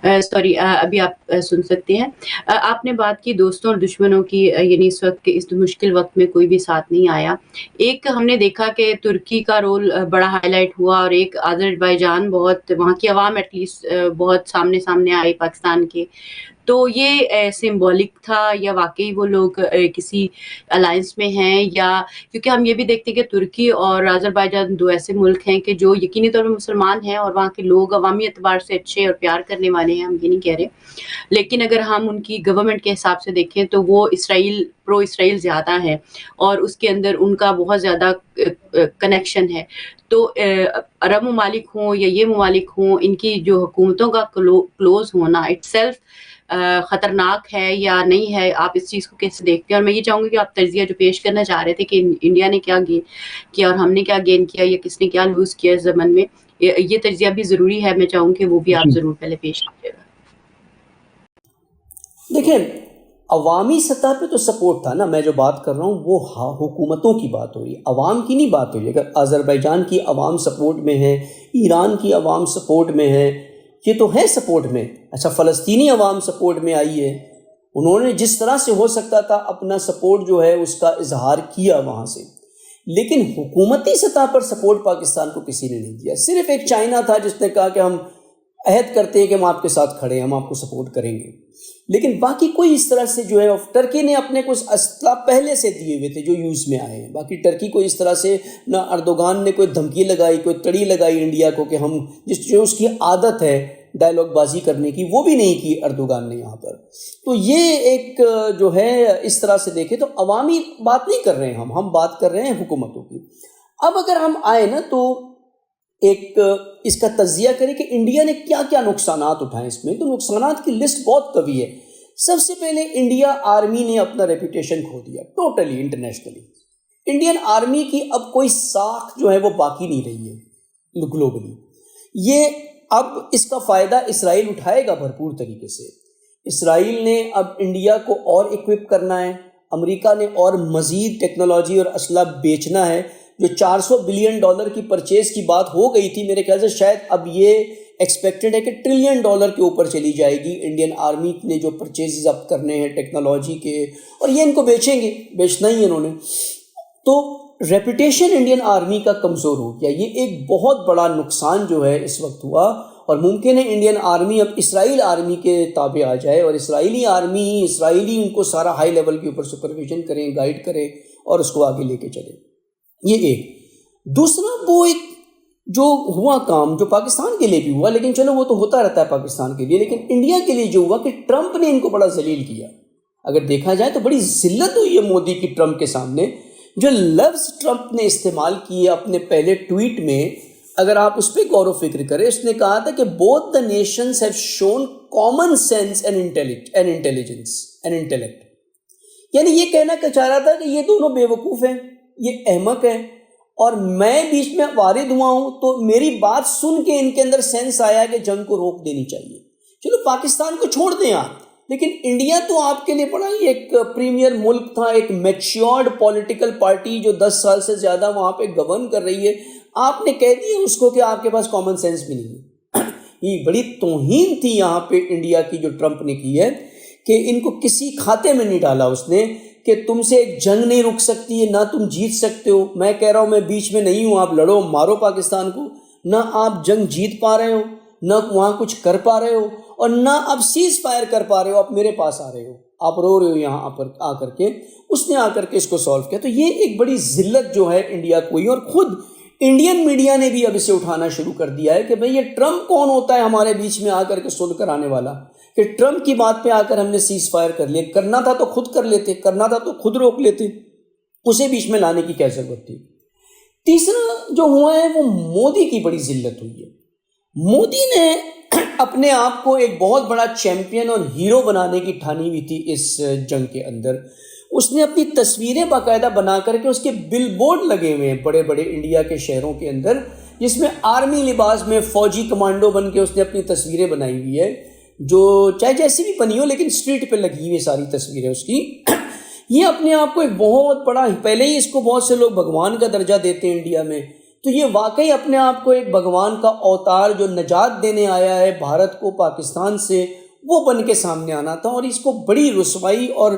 Sorry ابھی آپ سن سکتے ہیں. آپ نے بات کی دوستوں اور دشمنوں کی، یعنی اس وقت اس مشکل وقت میں کوئی بھی ساتھ نہیں آیا. ایک ہم نے دیکھا کہ ترکی کا رول بڑا ہائی لائٹ ہوا، اور ایک آذربائیجان، بہت وہاں کی عوام ایٹ لیسٹ بہت سامنے آئی پاکستان کے. تو یہ سمبولک تھا یا واقعی وہ لوگ کسی الائنس میں ہیں، یا کیونکہ ہم یہ بھی دیکھتے ہیں کہ ترکی اور آذربائیجان دو ایسے ملک ہیں کہ جو یقینی طور پر مسلمان ہیں، اور وہاں کے لوگ عوامی اعتبار سے اچھے اور پیار کرنے والے ہیں، ہم یہ نہیں کہہ رہے. لیکن اگر ہم ان کی گورنمنٹ کے حساب سے دیکھیں تو وہ پرو اسرائیل زیادہ ہے، اور اس کے اندر ان کا بہت زیادہ کنیکشن ہے. تو عرب ممالک ہوں یا یہ ممالک ہوں، ان کی جو حکومتوں کا کلوز ہونا اٹ سیلف خطرناک ہے یا نہیں ہے؟ آپ اس چیز کو کیسے دیکھتے ہیں؟ اور میں یہ چاہوں گی کہ آپ تجزیہ جو پیش کرنا چاہ رہے تھے کہ انڈیا نے کیا گین کیا اور ہم نے کیا گین کیا، یا کس نے کیا لوز کیا اس زمن میں، یہ تجزیہ بھی ضروری ہے. میں چاہوں کہ وہ بھی آپ جی ضرور پہلے پیش کیجیے گا. دیکھیں، عوامی سطح پہ تو سپورٹ تھا نا. میں جو بات کر رہا ہوں وہ حکومتوں کی بات ہو رہی ہے، عوام کی نہیں بات ہو رہی ہے. اگر آذربائیجان کی عوام سپورٹ میں ہے، ایران کی عوام سپورٹ میں ہے، یہ تو ہے سپورٹ میں. اچھا، فلسطینی عوام سپورٹ میں آئی ہے، انہوں نے جس طرح سے ہو سکتا تھا اپنا سپورٹ جو ہے اس کا اظہار کیا وہاں سے. لیکن حکومتی سطح پر سپورٹ پاکستان کو کسی نے نہیں دیا. صرف ایک چائنا تھا جس نے کہا کہ ہم عہد کرتے ہیں کہ ہم آپ کے ساتھ کھڑے ہیں، ہم آپ کو سپورٹ کریں گے. لیکن باقی کوئی اس طرح سے جو ہے، ٹرکی نے اپنے کچھ اسلحہ پہلے سے دیے ہوئے تھے جو یوز میں آئے ہیں. باقی ٹرکی کو اس طرح سے نہ اردوغان نے کوئی دھمکی لگائی، کوئی تڑی لگائی انڈیا کو کہ ہم جو اس کی عادت ہے ڈائلاگ بازی کرنے کی، وہ بھی نہیں کی اردوغان نے یہاں پر. تو یہ ایک جو ہے اس طرح سے دیکھیں تو عوامی بات نہیں کر رہے ہیں، ہم بات کر رہے ہیں حکومتوں کی. اب اگر ہم آئے نا تو ایک اس کا تجزیہ کریں کہ انڈیا نے کیا کیا نقصانات اٹھائے اس میں، تو نقصانات کی لسٹ بہت طویل ہے. سب سے پہلے انڈیا آرمی نے اپنا ریپوٹیشن کھو دیا ٹوٹلی انٹرنیشنلی. انڈین آرمی کی اب کوئی ساکھ جو ہے وہ باقی نہیں رہی ہے گلوبلی. یہ اب اس کا فائدہ اسرائیل اٹھائے گا بھرپور طریقے سے. اسرائیل نے اب انڈیا کو اور اکوپ کرنا ہے، امریکہ نے اور مزید ٹیکنالوجی اور اسلحہ بیچنا ہے. جو $400 بلین کی پرچیز کی بات ہو گئی تھی، میرے خیال سے شاید اب یہ ایکسپیکٹڈ ہے کہ $1 ٹریلین کے اوپر چلی جائے گی. انڈین آرمی نے جو پرچیزز اب کرنے ہیں ٹیکنالوجی کے، اور یہ ان کو بیچیں گے، بیچنا ہی انہوں نے. تو ریپوٹیشن انڈین آرمی کا کمزور ہو گیا. یہ ایک بہت بڑا نقصان جو ہے اس وقت ہوا، اور ممکن ہے انڈین آرمی اب اسرائیل آرمی کے تابع آ جائے، اور اسرائیلی ان کو سارا ہائی لیول کے اوپر سپرویژن کریں، گائیڈ کریں اور اس کو آگے لے کے چلیں. یہ ایک. دوسرا، وہ ایک جو ہوا کام جو پاکستان کے لیے بھی ہوا، لیکن چلو وہ تو ہوتا رہتا ہے پاکستان کے لیے، لیکن انڈیا کے لیے جو ہوا کہ ٹرمپ نے ان کو بڑا ذلیل کیا. اگر دیکھا جائے تو بڑی ذلت ہوئی ہے مودی کی ٹرمپ کے سامنے. جو لفظ ٹرمپ نے استعمال کیے اپنے پہلے ٹویٹ میں، اگر آپ اس پہ غور و فکر کریں، اس نے کہا تھا کہ both the nations have shown common sense and intellect. یعنی یہ کہنا چاہ رہا تھا کہ یہ دونوں بیوقوف ہیں، یہ احمق ہیں، اور میں بیچ میں وارد ہوا ہوں تو میری بات سن کے ان کے اندر سینس آیا کہ جنگ کو روک دینی چاہیے. چلو پاکستان کو چھوڑ دیں آپ، لیکن انڈیا تو آپ کے لیے بڑا ہی ایک پریمیئر ملک تھا، ایک میچیورڈ پولیٹیکل پارٹی جو 10 سال سے زیادہ وہاں پہ گورن کر رہی ہے. آپ نے کہہ دیا اس کو کہ آپ کے پاس کامن سینس بھی نہیں ہے. یہ بڑی توہین تھی یہاں پہ انڈیا کی جو ٹرمپ نے کی ہے، کہ ان کو کسی کھاتے میں نہیں ڈالا اس نے کہ تم سے ایک جنگ نہیں رک سکتی ہے، نہ تم جیت سکتے ہو. میں کہہ رہا ہوں میں بیچ میں نہیں ہوں، آپ لڑو مارو پاکستان کو. نہ آپ جنگ جیت پا رہے ہو، نہ وہاں کچھ کر پا رہے ہو، اور نہ آپ سیز فائر کر پا رہے ہو. آپ میرے پاس آ رہے ہو، آپ رو رہے ہو یہاں پر آ کر کے. اس نے آ کر کے اس کو سالو کیا. تو یہ ایک بڑی ذلت جو ہے انڈیا کو ہوئی، اور خود انڈین میڈیا نے بھی اب اسے اٹھانا شروع کر دیا ہے کہ بھئی یہ ٹرمپ کون ہوتا ہے ہمارے بیچ میں آ کر کے صلح کرانے والا، کہ ٹرمپ کی بات پہ آ کر ہم نے سیز فائر کر لیا. کرنا تھا تو خود کر لیتے، کرنا تھا تو خود روک لیتے، اسے بیچ میں لانے کی کیا ضرورت تھی. تیسرا جو ہوا ہے وہ مودی کی بڑی ذلت ہوئی ہے. مودی نے اپنے آپ کو ایک بہت بڑا چیمپئن اور ہیرو بنانے کی ٹھانی ہوئی تھی اس جنگ کے اندر. اس نے اپنی تصویریں باقاعدہ بنا کر کے، اس کے بل بورڈ لگے ہوئے ہیں بڑے بڑے انڈیا کے شہروں کے اندر، جس میں آرمی لباس میں فوجی کمانڈو بن کے اس نے اپنی تصویریں بنائی ہوئی ہے، جو چاہے جیسی بھی بنی ہو لیکن اسٹریٹ پہ لگی ہوئی ساری تصویریں اس کی. یہ اپنے آپ کو ایک بہت بڑا، پہلے ہی اس کو بہت سے لوگ بھگوان کا درجہ دیتے ہیں انڈیا میں، تو یہ واقعی اپنے آپ کو ایک بھگوان کا اوتار جو نجات دینے آیا ہے بھارت کو پاکستان سے، وہ بن کے سامنے آنا تھا. اور اس کو بڑی رسوائی اور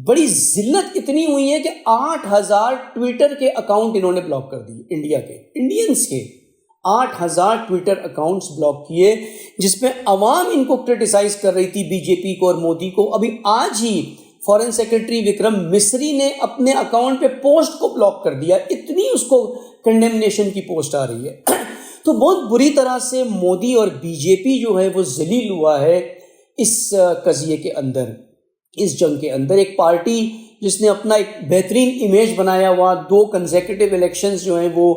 بڑی ذلت اتنی ہوئی ہے کہ 8,000 ٹویٹر کے اکاؤنٹ انہوں نے بلاک کر دیے، انڈیا کے، انڈینز کے 8,000 ٹویٹر اکاؤنٹس بلاک کیے، جس میں عوام ان کو کرٹیسائز کر رہی تھی، بی جے پی کو اور مودی کو. ابھی آج ہی فارن سیکرٹری وکرم مسری نے اپنے اکاؤنٹ پہ پوسٹ کو بلاک کر دیا، اتنی اس کو کنڈیمنیشن کی پوسٹ آ رہی ہے. تو بہت بری طرح سے مودی اور بی جے پی جو ہے وہ ذلیل ہوا ہے اس قضیے کے اندر، اس جنگ کے اندر. ایک پارٹی جس نے اپنا ایک بہترین امیج بنایا ہوا، 2 کنزیکٹیو الیکشنز جو ہیں وہ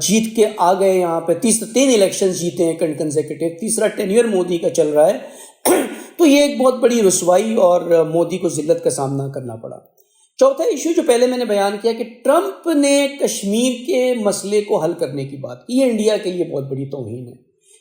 جیت کے آ گئے یہاں پہ، 3 الیکشنز جیتے ہیں کنزیکٹیو، تیسرا ٹینیور مودی کا چل رہا ہے. تو یہ ایک بہت بڑی رسوائی اور مودی کو ذلت کا سامنا کرنا پڑا. چوتھا ایشو جو پہلے میں نے بیان کیا کہ ٹرمپ نے کشمیر کے مسئلے کو حل کرنے کی بات کی، یہ انڈیا کے لیے بہت بڑی توہین ہے،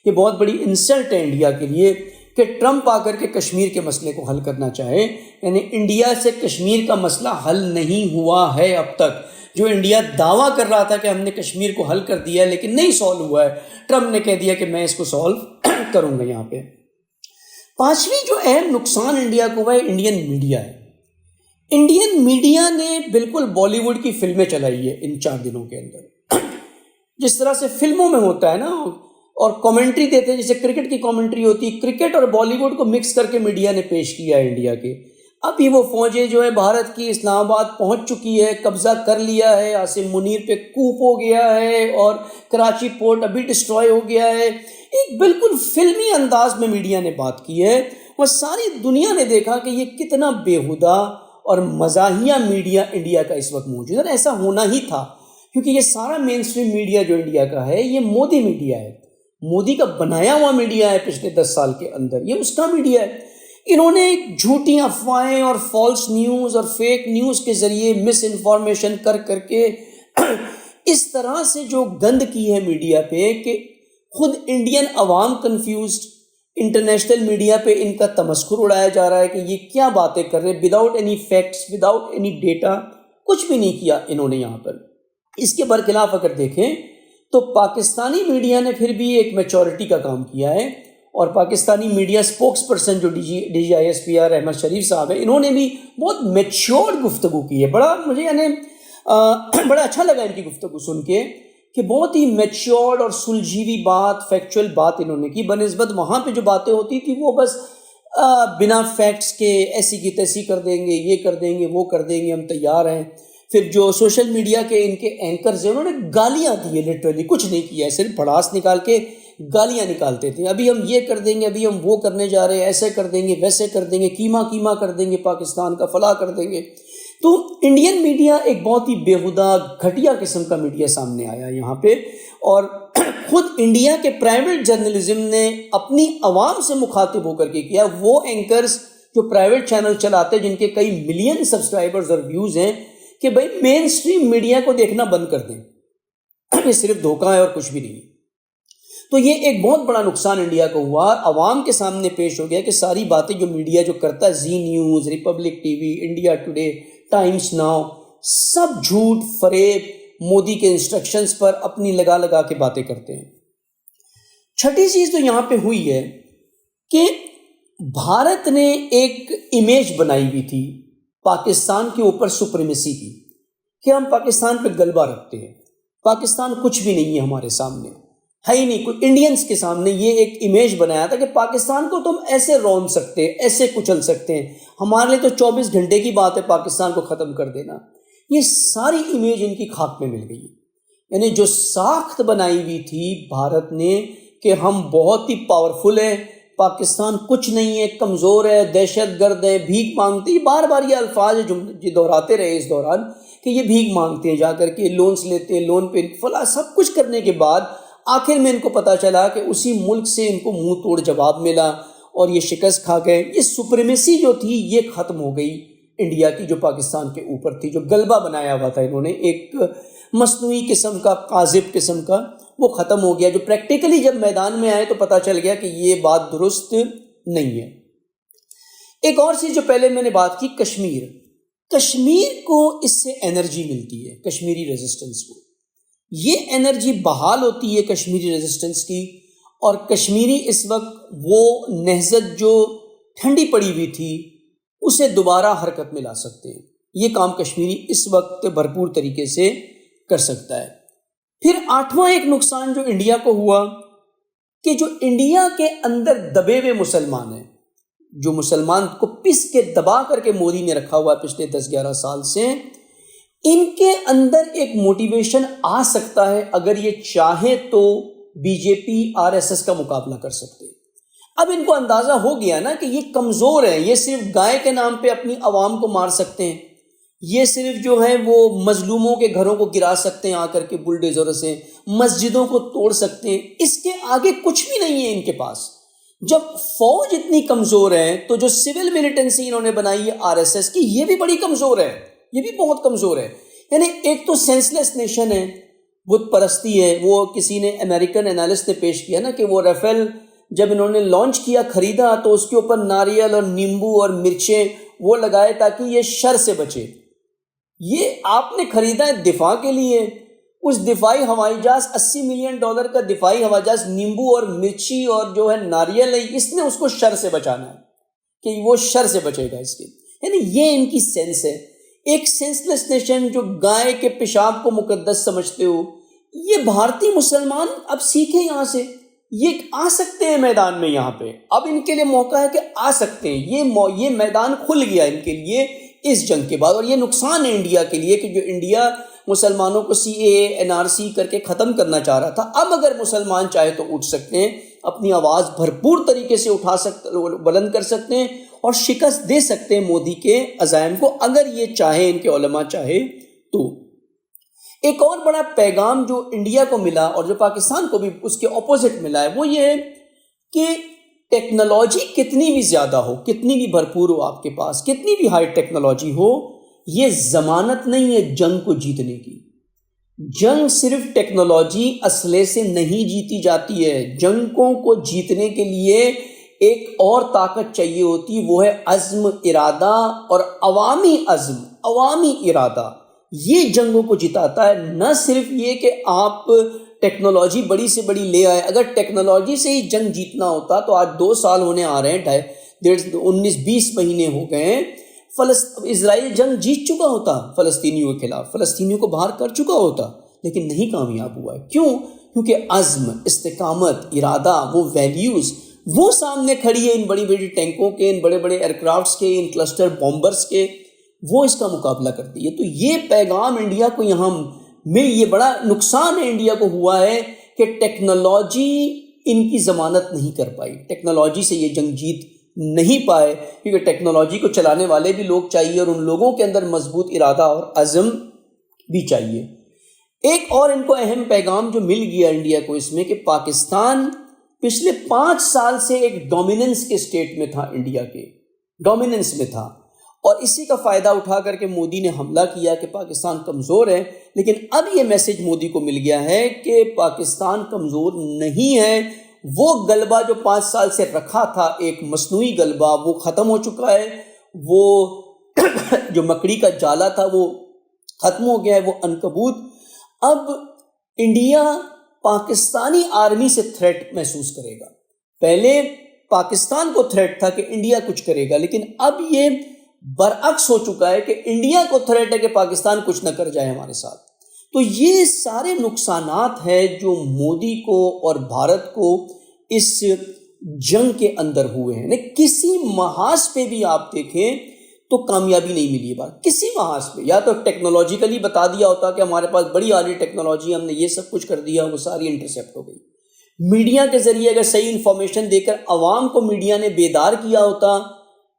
یہ بہت بڑی انسلٹ ہے انڈیا کے لیے کہ ٹرمپ آ کر کے کشمیر کے مسئلے کو حل کرنا چاہے. یعنی انڈیا سے کشمیر کا مسئلہ حل نہیں ہوا ہے اب تک. جو انڈیا دعویٰ کر رہا تھا کہ ہم نے کشمیر کو حل کر دیا ہے لیکن نہیں سالو ہوا ہے، ٹرمپ نے کہہ دیا کہ میں اس کو سالو کروں گا یہاں پہ. پانچویں جو اہم نقصان انڈیا کو ہوا ہے انڈین میڈیا ہے. انڈین میڈیا نے بالکل بالی ووڈ کی فلمیں چلائی ہے ان 4 دنوں کے اندر. جس طرح سے فلموں میں ہوتا ہے نا، اور کامنٹری دیتے ہیں، جیسے کرکٹ کی کامنٹری ہوتی ہے، کرکٹ اور بالی ووڈ کو مکس کر کے میڈیا نے پیش کیا ہے انڈیا کے. ابھی وہ فوجیں جو ہے بھارت کی اسلام آباد پہنچ چکی ہے، قبضہ کر لیا ہے، عاصم منیر پہ کوپ ہو گیا ہے، اور کراچی پورٹ ابھی ڈسٹروائے ہو گیا ہے. ایک بالکل فلمی انداز میں میڈیا نے بات کی ہے، اور ساری دنیا نے دیکھا کہ یہ کتنا بیہودہ اور مزاحیہ میڈیا انڈیا کا اس وقت موجود ہے. اور ایسا ہونا ہی تھا، کیونکہ یہ سارا مین سٹریم میڈیا جو انڈیا کا ہے یہ مودی میڈیا ہے، مودی کا بنایا ہوا میڈیا ہے. پچھلے 10 سال کے اندر یہ اس کا میڈیا ہے. انہوں نے جھوٹی افواہیں اور فالس نیوز اور فیک نیوز کے ذریعے مس انفارمیشن کر کے اس طرح سے جو گند کی ہے میڈیا پہ کہ خود انڈین عوام کنفیوزڈ. انٹرنیشنل میڈیا پہ ان کا تمسخر اڑایا جا رہا ہے کہ یہ کیا باتیں کر رہے ہیں، without any facts, without any data. کچھ بھی نہیں کیا انہوں نے یہاں پر. اس کے برخلاف اگر دیکھیں تو پاکستانی میڈیا نے پھر بھی ایک میچورٹی کا کام کیا ہے، اور پاکستانی میڈیا سپوکس پرسن جو D G I S P R Ahmed Sharif صاحب ہیں، انہوں نے بھی بہت میچورڈ گفتگو کی ہے. بڑا مجھے یعنی بڑا اچھا لگا ان کی گفتگو سن کے کہ بہت ہی میچورڈ اور سلجھی بات، فیکچوئل بات انہوں نے کی، بنسبت وہاں پہ جو باتیں ہوتی تھی وہ بس بنا فیکٹس کے ایسی کی تیسی کر دیں گے، یہ کر دیں گے، وہ کر دیں گے، ہم تیار ہیں. پھر جو سوشل میڈیا کے ان کے اینکرز ہیں انہوں نے گالیاں دی ہیں، لٹرلی کچھ نہیں کیا ہے، صرف بھڑاس نکال کے گالیاں نکالتے تھے. ابھی ہم یہ کر دیں گے، ابھی ہم وہ کرنے جا رہے ہیں، ایسے کر دیں گے، ویسے کر دیں گے، کیما کر دیں گے، پاکستان کا فلاح کر دیں گے. تو انڈین میڈیا ایک بہت ہی بیہودہ گھٹیا قسم کا میڈیا سامنے آیا یہاں پہ. اور خود انڈیا کے پرائیویٹ جرنلزم نے اپنی عوام سے مخاطب ہو کر کے کیا. وہ اینکرز جو پرائیویٹ چینل چلاتے جن کے کئی ملین سبسکرائبرز اور ویوز ہیں، کہ بھائی مین سٹریم میڈیا کو دیکھنا بند کر دیں، یہ صرف دھوکہ ہے اور کچھ بھی نہیں. تو یہ ایک بہت بڑا نقصان انڈیا کو ہوا. عوام کے سامنے پیش ہو گیا کہ ساری باتیں جو میڈیا جو کرتا ہے، Zee News, Republic T V, India Today, Times Now, سب جھوٹ فریب مودی کے انسٹرکشنز پر اپنی لگا کے باتیں کرتے ہیں. چھٹی چیز تو یہاں پہ ہوئی ہے کہ بھارت نے ایک امیج بنائی ہوئی تھی پاکستان کے اوپر سپریمیسی کی، کہ ہم پاکستان پہ غلبہ رکھتے ہیں، پاکستان کچھ بھی نہیں ہے ہمارے سامنے، ہے ہی نہیں کوئی. انڈینز کے سامنے یہ ایک امیج بنایا تھا کہ پاکستان کو تم ایسے رون سکتے ہیں، ایسے کچل سکتے ہیں، ہمارے لیے تو 24 گھنٹے کی بات ہے پاکستان کو ختم کر دینا. یہ ساری امیج ان کی خاک میں مل گئی. یعنی جو ساخت بنائی ہوئی تھی بھارت نے کہ ہم بہت ہی پاورفل ہیں، پاکستان کچھ نہیں ہے، کمزور ہے، دہشت گرد ہے، بھیک مانگتے ہیں، بار بار یہ الفاظ جو دہراتے رہے اس دوران کہ یہ بھیک مانگتے ہیں، جا کر کے لونز لیتے ہیں، لون پہ فلاں سب کچھ کرنے کے بعد آخر میں ان کو پتہ چلا کہ اسی ملک سے ان کو منہ توڑ جواب ملا اور یہ شکست کھا گئے. یہ سپریمیسی جو تھی یہ ختم ہو گئی انڈیا کی، جو پاکستان کے اوپر تھی، جو غلبہ بنایا ہوا تھا انہوں نے ایک مصنوعی قسم کا، کاذب قسم کا، وہ ختم ہو گیا. جو پریکٹیکلی جب میدان میں آئے تو پتہ چل گیا کہ یہ بات درست نہیں ہے. ایک اور چیز جو پہلے میں نے بات کی، کشمیر کو اس سے انرجی ملتی ہے، کشمیری ریزسٹنس کو. یہ انرجی بحال ہوتی ہے کشمیری ریزسٹنس کی، اور کشمیری اس وقت وہ نہضت جو ٹھنڈی پڑی ہوئی تھی اسے دوبارہ حرکت میں لا سکتے ہیں۔ یہ کام کشمیری اس وقت بھرپور طریقے سے کر سکتا ہے۔ پھر آٹھواں ایک نقصان جو انڈیا کو ہوا کہ جو انڈیا کے اندر دبے ہوئے مسلمان ہیں، جو مسلمان کو پس کے دبا کر کے مودی نے رکھا ہوا پچھلے 10-11 سال سے، ان کے اندر ایک موٹیویشن آ سکتا ہے اگر یہ چاہے تو بی جے پی RSS کا مقابلہ کر سکتے۔ اب ان کو اندازہ ہو گیا نا کہ یہ کمزور ہیں، یہ صرف گائے کے نام پہ اپنی عوام کو مار سکتے ہیں، یہ صرف جو ہے وہ مظلوموں کے گھروں کو گرا سکتے ہیں آ کر کے بلڈیزر سے، مسجدوں کو توڑ سکتے ہیں، اس کے آگے کچھ بھی نہیں ہے ان کے پاس۔ جب فوج اتنی کمزور ہے تو جو سول ملیٹنسی انہوں نے بنائی ہے RSS کی، یہ بھی بڑی کمزور ہے، یہ بھی بہت کمزور ہے۔ یعنی ایک تو سینسلیس نیشن ہے، بت پرستی ہے۔ وہ کسی نے امریکن انالسٹ نے پیش کیا نا کہ وہ ریفیل جب انہوں نے لانچ کیا، خریدا، تو اس کے اوپر ناریل اور نیمبو اور مرچیں وہ لگائے تاکہ یہ شر سے بچے۔ یہ آپ نے خریدا ہے دفاع کے لیے، اس دفاعی ہوائی جہاز $80 ملین کا دفاعی ہوائی جہاز نیمبو اور مرچی اور جو ہے ناریل ہے، اس نے اس کو شر سے بچانا ہے کہ وہ شر سے بچے گا اس کے۔ یعنی یہ ان کی سینس ہے۔ ایک سینسلیس نیشن جو گائے کے پیشاب کو مقدس سمجھتے ہو، یہ بھارتی مسلمان اب سیکھیں یہاں سے، یہ آ سکتے ہیں میدان میں، یہاں پہ اب ان کے لیے موقع ہے کہ آ سکتے ہیں۔ یہ میدان کھل گیا ان کے لیے اس جنگ کے بعد، اور یہ نقصان ہے انڈیا کے لیے کہ جو انڈیا مسلمانوں کو CAA NRC کر کے ختم کرنا چاہ رہا تھا، اب اگر مسلمان چاہے تو اٹھ سکتے ہیں، اپنی آواز بھرپور طریقے سے بلند کر سکتے ہیں اور شکست دے سکتے ہیں مودی کے عزائم کو، اگر یہ چاہے، ان کے علماء چاہے تو۔ ایک اور بڑا پیغام جو انڈیا کو ملا اور جو پاکستان کو بھی اس کے اپوزٹ ملا ہے، وہ یہ ہے کہ ٹیکنالوجی کتنی بھی زیادہ ہو، کتنی بھی بھرپور ہو آپ کے پاس، کتنی بھی ہائی ٹیکنالوجی ہو، یہ ضمانت نہیں ہے جنگ کو جیتنے کی۔ جنگ صرف ٹیکنالوجی اسلحے سے نہیں جیتی جاتی ہے، جنگوں کو جیتنے کے لیے ایک اور طاقت چاہیے ہوتی، وہ ہے عزم، ارادہ اور عوامی عزم، عوامی ارادہ۔ یہ جنگوں کو جتاتا ہے، نہ صرف یہ کہ آپ ٹیکنالوجی بڑی سے بڑی لے آئے۔ اگر ٹیکنالوجی سے ہی جنگ جیتنا ہوتا تو آج 2 سال ہونے آ رہے ہیں، 19-20 مہینے ہو گئے ہیں، اسرائیل جنگ جیت چکا ہوتا فلسطینیوں کے خلاف، فلسطینیوں کو باہر کر چکا ہوتا، لیکن نہیں کامیاب ہوا ہے۔ کیوں؟ کیونکہ عزم، استقامت، ارادہ، وہ ویلیوز وہ سامنے کھڑی ہے ان بڑی بڑی ٹینکوں کے، ان بڑے بڑے ایئرکرافٹس کے، ان کلسٹر بامبرز کے، وہ اس کا مقابلہ کرتی ہے۔ تو یہ پیغام انڈیا کو یہاں میں، یہ بڑا نقصان ہے انڈیا کو ہوا ہے کہ ٹیکنالوجی ان کی ضمانت نہیں کر پائی، ٹیکنالوجی سے یہ جنگ جیت نہیں پائے، کیونکہ ٹیکنالوجی کو چلانے والے بھی لوگ چاہیے اور ان لوگوں کے اندر مضبوط ارادہ اور عزم بھی چاہیے۔ ایک اور ان کو اہم پیغام جو مل گیا انڈیا کو اس میں کہ پاکستان پچھلے 5 سال سے ایک ڈومیننس کے سٹیٹ میں تھا، انڈیا کے ڈومیننس میں تھا، اور اسی کا فائدہ اٹھا کر کے مودی نے حملہ کیا کہ پاکستان کمزور ہے۔ لیکن اب یہ میسج مودی کو مل گیا ہے کہ پاکستان کمزور نہیں ہے، وہ غلبہ جو 5 سال سے رکھا تھا، ایک مصنوعی غلبہ، وہ ختم ہو چکا ہے، وہ جو مکڑی کا جالا تھا وہ ختم ہو گیا ہے، وہ عنکبوت۔ اب انڈیا پاکستانی آرمی سے تھریٹ محسوس کرے گا۔ پہلے پاکستان کو تھریٹ تھا کہ انڈیا کچھ کرے گا، لیکن اب یہ برعکس ہو چکا ہے کہ انڈیا کو تھریٹ ہے کہ پاکستان کچھ نہ کر جائے ہمارے ساتھ۔ تو یہ سارے نقصانات ہیں جو مودی کو اور بھارت کو اس جنگ کے اندر ہوئے ہیں۔ کسی محاذ پہ بھی آپ دیکھیں تو کامیابی نہیں ملی ہے بات، کسی محاذ پہ۔ یا تو ٹیکنالوجیکلی بتا دیا ہوتا کہ ہمارے پاس بڑی عالی ٹیکنالوجی، ہم نے یہ سب کچھ کر دیا، وہ ساری انٹرسیپٹ ہو گئی۔ میڈیا کے ذریعے اگر صحیح انفارمیشن دے کر عوام کو میڈیا نے بیدار کیا ہوتا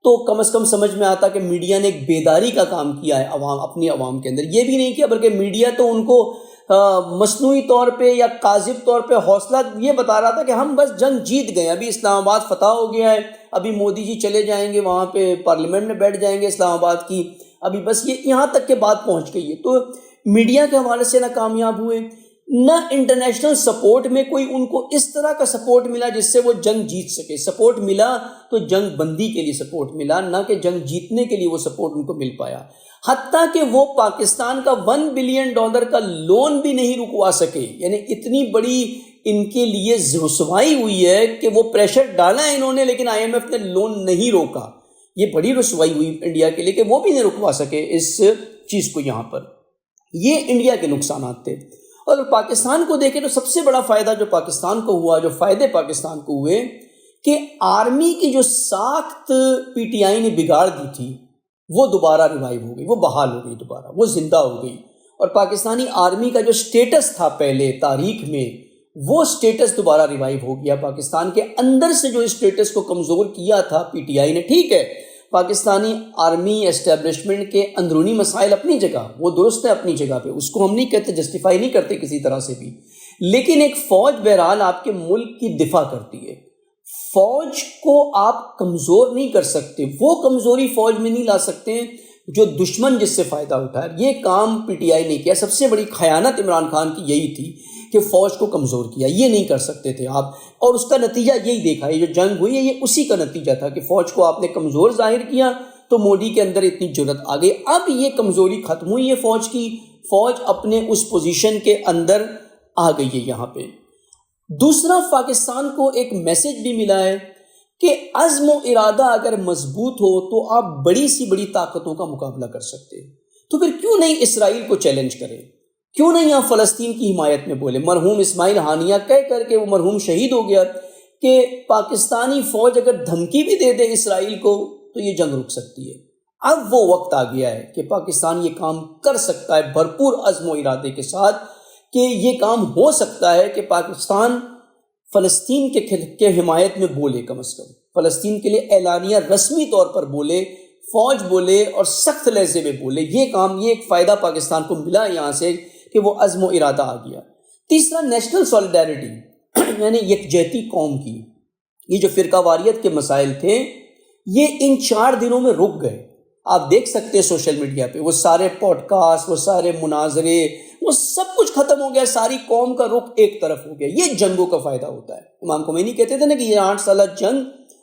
تو کم از کم سمجھ میں آتا کہ میڈیا نے ایک بیداری کا کام کیا ہے اپنی عوام کے اندر۔ یہ بھی نہیں کیا، بلکہ میڈیا تو ان کو مصنوعی طور پہ یا کاذب طور پہ حوصلہ یہ بتا رہا تھا کہ ہم بس جنگ جیت گئے، ابھی اسلام آباد فتح ہو گیا ہے، ابھی مودی جی چلے جائیں گے وہاں پہ پارلیمنٹ میں بیٹھ جائیں گے اسلام آباد کی، ابھی بس یہ یہاں تک کہ بات پہنچ گئی ہے۔ تو میڈیا کے حوالے سے نہ کامیاب ہوئے، نہ انٹرنیشنل سپورٹ میں کوئی ان کو اس طرح کا سپورٹ ملا جس سے وہ جنگ جیت سکے۔ سپورٹ ملا تو جنگ بندی کے لیے سپورٹ ملا، نہ کہ جنگ جیتنے کے لیے وہ سپورٹ ان کو مل پایا۔ حتیٰ کہ وہ پاکستان کا $1 بلین کا لون بھی نہیں رکوا سکے. یعنی اتنی بڑی ان کے لیے رسوائی ہوئی ہے کہ وہ پریشر ڈالا ہے انہوں نے، لیکن IMF نے لون نہیں روکا. یہ بڑی رسوائی ہوئی انڈیا کے لیے کہ وہ بھی نہیں رکوا سکے اس چیز کو. یہاں پر یہ انڈیا کے نقصانات تھے. اور پاکستان کو دیکھیں تو سب سے بڑا فائدہ جو پاکستان کو ہوا، جو فائدے پاکستان کو ہوئے، کہ آرمی کی جو ساخت PTI نے بگاڑ دی تھی وہ دوبارہ ریوائیو ہو گئی، وہ بحال ہو گئی، دوبارہ وہ زندہ ہو گئی. اور پاکستانی آرمی کا جو سٹیٹس تھا پہلے تاریخ میں، وہ سٹیٹس دوبارہ ریوائیو ہو گیا. پاکستان کے اندر سے جو سٹیٹس کو کمزور کیا تھا PTI نے، ٹھیک ہے پاکستانی آرمی اسٹیبلشمنٹ کے اندرونی مسائل اپنی جگہ، وہ درست ہے اپنی جگہ پہ، اس کو ہم نہیں کہتے، جسٹیفائی نہیں کرتے کسی طرح سے بھی، لیکن ایک فوج بہرحال آپ کے ملک کی دفاع کرتی ہے. فوج کو آپ کمزور نہیں کر سکتے، وہ کمزوری فوج میں نہیں لا سکتے جو دشمن جس سے فائدہ اٹھائے. یہ کام PTI نے کیا. سب سے بڑی خیانت عمران خان کی یہی تھی کہ فوج کو کمزور کیا. یہ نہیں کر سکتے تھے آپ، اور اس کا نتیجہ یہی دیکھا. یہ جو جنگ ہوئی ہے یہ اسی کا نتیجہ تھا کہ فوج کو آپ نے کمزور ظاہر کیا تو مودی کے اندر اتنی جرأت آ گئی. اب یہ کمزوری ختم ہوئی ہے فوج کی، فوج اپنے اس پوزیشن کے اندر آ گئی ہے یہاں پہ. دوسرا، پاکستان کو ایک میسج بھی ملا ہے کہ عزم و ارادہ اگر مضبوط ہو تو آپ بڑی سی بڑی طاقتوں کا مقابلہ کر سکتے ہیں. تو پھر کیوں نہیں اسرائیل کو چیلنج کریں، کیوں نہیں آپ فلسطین کی حمایت میں بولے. مرحوم اسماعیل ہانیہ کہہ کر کے وہ مرحوم شہید ہو گیا کہ پاکستانی فوج اگر دھمکی بھی دے دے اسرائیل کو تو یہ جنگ رک سکتی ہے. اب وہ وقت آ گیا ہے کہ پاکستان یہ کام کر سکتا ہے بھرپور عزم و ارادے کے ساتھ، کہ یہ کام ہو سکتا ہے کہ پاکستان فلسطین کے حمایت میں بولے، کم از کم فلسطین کے لیے اعلانیہ رسمی طور پر بولے، فوج بولے اور سخت لہجے میں بولے. یہ کام، یہ ایک فائدہ پاکستان کو ملا یہاں سے کہ وہ عزم و ارادہ آ گیا. تیسرا، نیشنل سولیڈیرٹی، یعنی یکجہتی قوم کی. یہ جو فرقہ واریت کے مسائل تھے یہ ان 4 دنوں میں رک گئے. آپ دیکھ سکتے ہیں سوشل میڈیا پہ وہ سارے پوڈ کاسٹ، وہ سارے مناظرے، وہ سب کچھ ختم ہو گیا. ساری قوم کا رخ ایک طرف ہو گیا. یہ جنگوں کا فائدہ ہوتا ہے. امام خمینی کہتے تھے نا کہ یہ 8 سالہ جنگ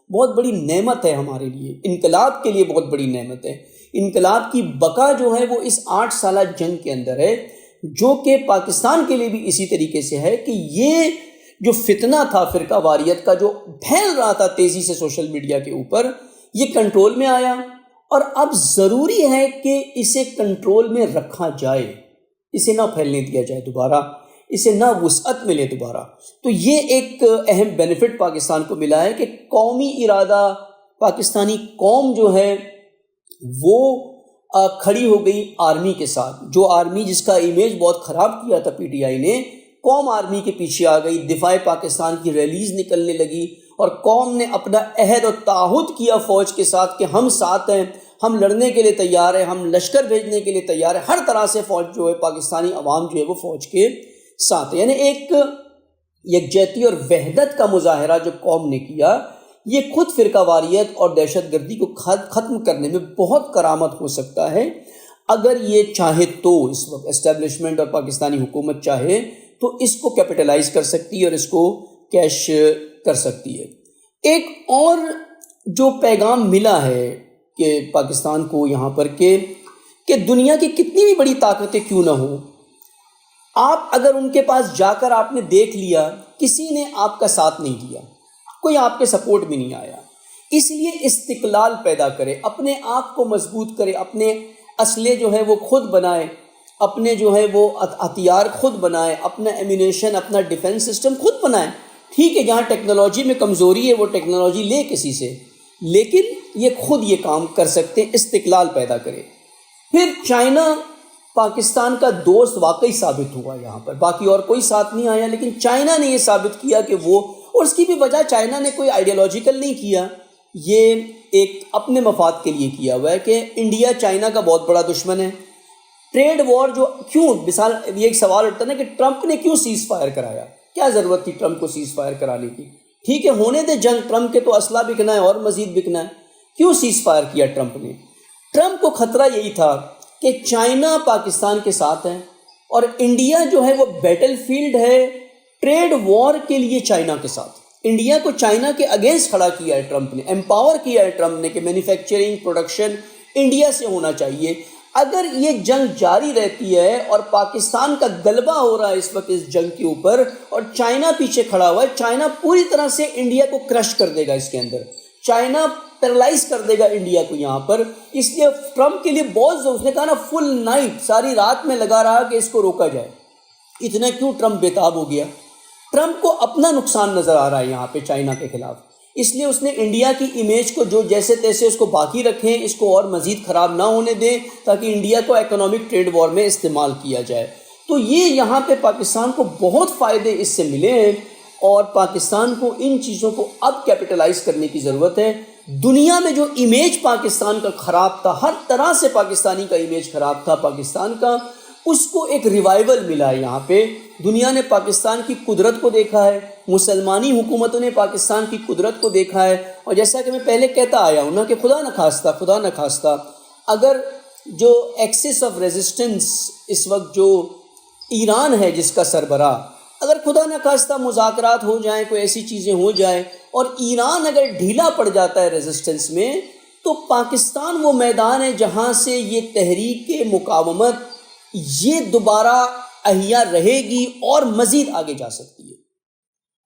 بہت بڑی نعمت ہے ہمارے لیے، انقلاب کے لیے بہت بڑی نعمت ہے. انقلاب کی بقا جو ہے وہ اس 8 سالہ جنگ کے اندر ہے، جو کہ پاکستان کے لیے بھی اسی طریقے سے ہے کہ یہ جو فتنہ تھا فرقہ واریت کا جو پھیل رہا تھا تیزی سے سوشل میڈیا کے اوپر، یہ کنٹرول میں آیا. اور اب ضروری ہے کہ اسے کنٹرول میں رکھا جائے، اسے نہ پھیلنے دیا جائے دوبارہ، اسے نہ وسعت ملے دوبارہ. تو یہ ایک اہم بینیفٹ پاکستان کو ملا ہے کہ قومی ارادہ، پاکستانی قوم جو ہے وہ کھڑی ہو گئی آرمی کے ساتھ. جو آرمی جس کا امیج بہت خراب کیا تھا PTI نے، قوم آرمی کے پیچھے آ گئی. دفاع پاکستان کی ریلیز نکلنے لگی اور قوم نے اپنا عہد و تعہد کیا فوج کے ساتھ کہ ہم ساتھ ہیں، ہم لڑنے کے لیے تیار ہیں، ہم لشکر بھیجنے کے لیے تیار ہیں. ہر طرح سے فوج جو ہے، پاکستانی عوام جو ہے وہ فوج کے ساتھ ہے. یعنی ایک یکجہتی اور وحدت کا مظاہرہ جو قوم نے کیا، یہ خود فرقہ واریت اور دہشت گردی کو ختم کرنے میں بہت کرامت ہو سکتا ہے اگر یہ چاہے تو. اس وقت اسٹیبلشمنٹ اور پاکستانی حکومت چاہے تو اس کو کیپٹلائز کر سکتی ہے اور اس کو کیش کر سکتی ہے. ایک اور جو پیغام ملا ہے کہ پاکستان کو یہاں پر کہ دنیا کی کتنی بھی بڑی طاقتیں کیوں نہ ہوں، آپ اگر ان کے پاس جا کر آپ نے دیکھ لیا کسی نے آپ کا ساتھ نہیں دیا، کوئی آپ کے سپورٹ بھی نہیں آیا، اس لیے استقلال پیدا کرے، اپنے آپ کو مضبوط کرے، اپنے اسلحے جو ہے وہ خود بنائے، اپنے جو ہے وہ ہتھیار خود بنائے، اپنا ایمینیشن، اپنا ڈیفنس سسٹم خود بنائے. ٹھیک ہے جہاں ٹیکنالوجی میں کمزوری ہے وہ ٹیکنالوجی لے کسی سے، لیکن یہ خود یہ کام کر سکتے ہیں. استقلال پیدا کرے. پھر چائنا پاکستان کا دوست واقعی ثابت ہوا یہاں پر. باقی اور کوئی ساتھ نہیں آیا، لیکن چائنا نے یہ ثابت کیا کہ وہ، اور اس کی بھی وجہ چائنا نے کوئی آئیڈیالوجیکل نہیں کیا، یہ ایک اپنے مفاد کے لیے کیا ہوا ہے کہ انڈیا چائنا کا بہت بڑا دشمن ہے. ٹریڈ وار جو کیوں، مثال یہ ایک سوال اٹھتا ہے نا کہ ٹرمپ نے کیوں سیز فائر کرایا، کیا ضرورت تھی ٹرمپ کو سیز فائر کرانے کی. ٹھیک ہے ہونے دے جنگ، ٹرمپ کے تو اسلحہ بکنا ہے اور مزید بکنا ہے. کیوں سیز فائر کیا ٹرمپ نے؟ ٹرمپ کو خطرہ یہی تھا کہ چائنا پاکستان کے ساتھ ہے اور انڈیا جو ہے وہ بیٹل فیلڈ ہے ٹریڈ وار کے لیے چائنا کے ساتھ. انڈیا کو چائنا کے اگینسٹ کھڑا کیا ہے ٹرمپ نے، امپاور کیا ہے ٹرمپ نے کہ مینوفیکچرنگ، پروڈکشن انڈیا سے ہونا چاہیے. اگر یہ جنگ جاری رہتی ہے اور پاکستان کا غلبہ ہو رہا ہے اس وقت اس جنگ کے اوپر اور چائنا پیچھے کھڑا ہوا ہے، چائنا پوری طرح سے انڈیا کو کرش کر دے گا، اس کے اندر چائنا پیرالائز کر دے گا انڈیا کو یہاں پر. اس لیے ٹرمپ کے لیے بہت اس نے کہا نا فل نائٹ، ساری رات میں لگا رہا کہ اس کو روکا جائے. اتنا کیوں ٹرمپ بےتاب ہو گیا؟ ٹرمپ کو اپنا نقصان نظر آ رہا ہے یہاں پہ چائنا کے خلاف، اس لیے اس نے انڈیا کی امیج کو جو جیسے تیسے اس کو باقی رکھیں، اس کو اور مزید خراب نہ ہونے دیں تاکہ انڈیا کو اکنامک ٹریڈ وار میں استعمال کیا جائے. تو یہ یہاں پہ پاکستان کو بہت فائدے اس سے ملے ہیں اور پاکستان کو ان چیزوں کو اب کیپٹلائز کرنے کی ضرورت ہے. دنیا میں جو امیج پاکستان کا خراب تھا، ہر طرح سے پاکستانی کا امیج خراب تھا پاکستان کا، اس کو ایک ریوائول ملا ہے یہاں پہ. دنیا نے پاکستان کی قدرت کو دیکھا ہے، مسلمانی حکومتوں نے پاکستان کی قدرت کو دیکھا ہے. اور جیسا کہ میں پہلے کہتا آیا ہوں نا کہ خدا نہ خواستہ اگر جو ایکسس آف ریزسٹنس اس وقت جو ایران ہے جس کا سربراہ، اگر خدا نہ خواستہ مذاکرات ہو جائیں، کوئی ایسی چیزیں ہو جائیں اور ایران اگر ڈھیلا پڑ جاتا ہے ریزسٹنس میں، تو پاکستان وہ میدان ہے جہاں سے یہ تحریک مقاومت یہ دوبارہ احیا رہے گی اور مزید آگے جا سکتی ہے.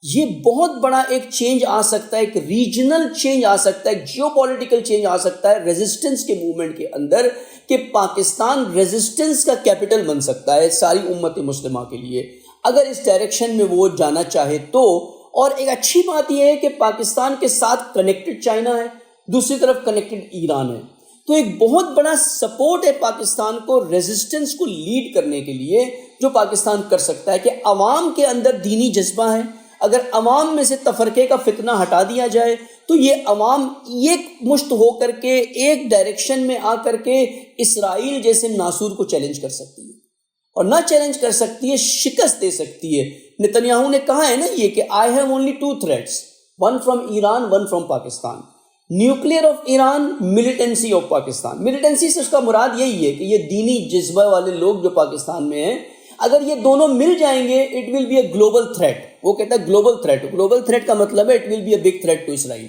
یہ بہت بڑا ایک چینج آ سکتا ہے، ایک ریجنل چینج آ سکتا ہے، جیو پولیٹیکل چینج آ سکتا ہے ریزسٹنس کے موومنٹ کے اندر، کہ پاکستان ریزسٹنس کا کیپٹل بن سکتا ہے ساری امت مسلمہ کے لیے اگر اس ڈائریکشن میں وہ جانا چاہے تو. اور ایک اچھی بات یہ ہے کہ پاکستان کے ساتھ کنیکٹڈ چائنا ہے، دوسری طرف کنیکٹڈ ایران ہے، تو ایک بہت بڑا سپورٹ ہے پاکستان کو ریزسٹنس کو لیڈ کرنے کے لیے جو پاکستان کر سکتا ہے. کہ عوام کے اندر دینی جذبہ ہے، اگر عوام میں سے تفرقے کا فتنہ ہٹا دیا جائے تو یہ عوام ایک مشت ہو کر کے ایک ڈائریکشن میں آ کر کے اسرائیل جیسے ناسور کو چیلنج کر سکتی ہے، اور نہ چیلنج کر سکتی ہے، شکست دے سکتی ہے. نتنیاہو نے کہا ہے نا یہ کہ I have only 2 threats, one from Iran, one from Pakistan. Nuclear of Iran, militancy of Pakistan. Militancy سے اس کا مراد یہی ہے کہ یہ دینی جذبہ والے لوگ جو پاکستان میں ہیں، اگر یہ دونوں مل جائیں گے it will be a global threat. وہ کہتا ہے گلوبل تھریٹ، گلوبل تھریٹ کا مطلب ہے it will be a big threat to Israel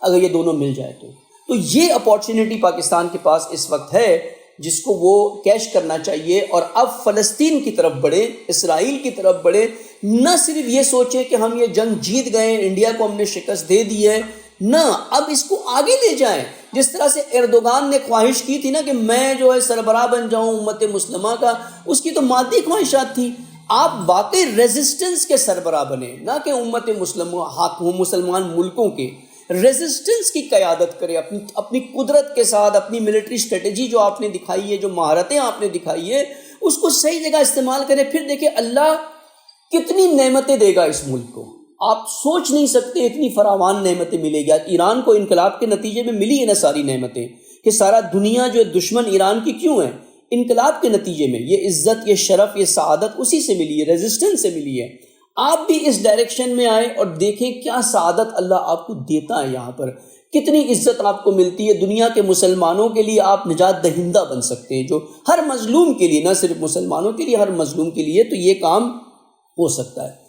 اگر یہ دونوں مل جائے تو یہ اپارچونیٹی پاکستان کے پاس اس وقت ہے جس کو وہ کیش کرنا چاہیے. اور اب فلسطین کی طرف بڑھے، اسرائیل کی طرف بڑھے، نہ صرف یہ سوچے کہ ہم یہ جنگ جیت گئے، انڈیا کو ہم نے شکست دے دی ہے، نہ اب اس کو آگے لے جائیں. جس طرح سے ایردوغان نے خواہش کی تھی نا کہ میں جو ہے سربراہ بن جاؤں امت مسلمہ کا، اس کی تو مادی خواہشات تھی. آپ واقعی ریزسٹنس کے سربراہ بنے، نہ کہ امت مسلمہ مسلمان ملکوں کے. ریزسٹنس کی قیادت کرے اپنی قدرت کے ساتھ، اپنی ملٹری اسٹریٹجی جو آپ نے دکھائی ہے، جو مہارتیں آپ نے دکھائی ہے، اس کو صحیح جگہ استعمال کرے. پھر دیکھیں اللہ کتنی نعمتیں دے گا اس ملک کو، آپ سوچ نہیں سکتے اتنی فراوان نعمتیں ملے گی. ایران کو انقلاب کے نتیجے میں ملی ہے نا ساری نعمتیں، کہ سارا دنیا جو دشمن ایران کی کیوں ہے؟ انقلاب کے نتیجے میں. یہ عزت، یہ شرف، یہ سعادت اسی سے ملی ہے، ریزسٹنس سے ملی ہے. آپ بھی اس ڈائریکشن میں آئے اور دیکھیں کیا سعادت اللہ آپ کو دیتا ہے. یہاں پر کتنی عزت آپ کو ملتی ہے. دنیا کے مسلمانوں کے لیے آپ نجات دہندہ بن سکتے ہیں، جو ہر مظلوم کے لیے، نہ صرف مسلمانوں کے لیے، ہر مظلوم کے لیے تو یہ کام ہو سکتا ہے.